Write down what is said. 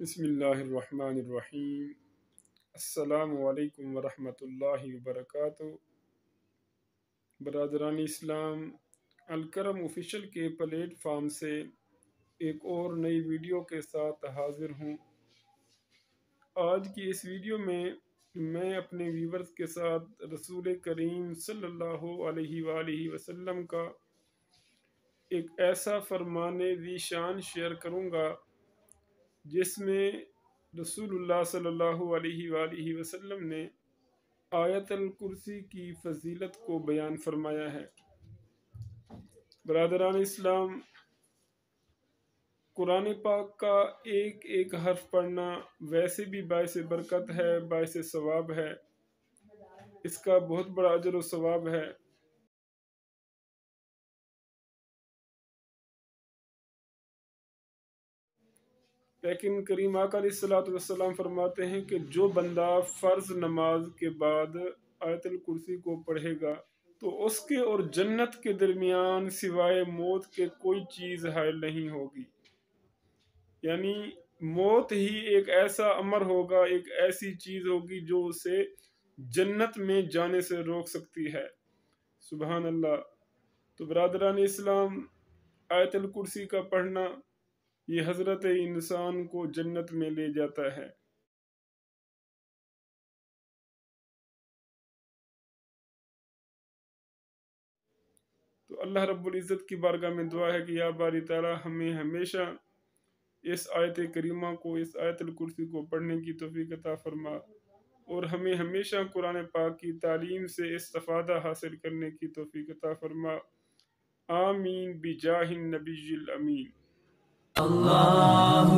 بسم اللہ الرحمن الرحیم۔ السلام علیکم ورحمۃ اللہ وبرکاتہ۔ برادران اسلام، الکرم آفیشل کے پلیٹ فارم سے ایک اور نئی ویڈیو کے ساتھ حاضر ہوں۔ آج کی اس ویڈیو میں اپنے ویورز کے ساتھ رسول کریم صلی اللہ علیہ وآلہ وسلم کا ایک ایسا فرمان ذی شان شیئر کروں گا جس میں رسول اللہ صلی اللہ علیہ وآلہ وسلم نے آیت الکرسی کی فضیلت کو بیان فرمایا ہے۔ برادران اسلام، قرآن پاک کا ایک ایک حرف پڑھنا ویسے بھی باعث برکت ہے، باعث ثواب ہے، اس کا بہت بڑا اجر و ثواب ہے۔ لیکن کریم آقا علیہ الصلوۃ والسلام فرماتے ہیں کہ جو بندہ فرض نماز کے بعد آیت الکرسی کو پڑھے گا تو اس کے اور جنت کے درمیان سوائے موت کے کوئی چیز حائل نہیں ہوگی۔ یعنی موت ہی ایک ایسا امر ہوگا، ایک ایسی چیز ہوگی جو اسے جنت میں جانے سے روک سکتی ہے۔ سبحان اللہ۔ تو برادران اسلام، آیت الکرسی کا پڑھنا یہ حضرت انسان کو جنت میں لے جاتا ہے۔ تو اللہ رب العزت کی بارگاہ میں دعا ہے کہ یا باری تعالی ہمیں ہمیشہ اس آیت کریمہ کو، اس آیت الکرسی کو پڑھنے کی توفیق عطا فرما، اور ہمیں ہمیشہ قرآن پاک کی تعلیم سے استفادہ حاصل کرنے کی توفیق عطا فرما۔ آمین بجاہ النبی الامین۔ اللہ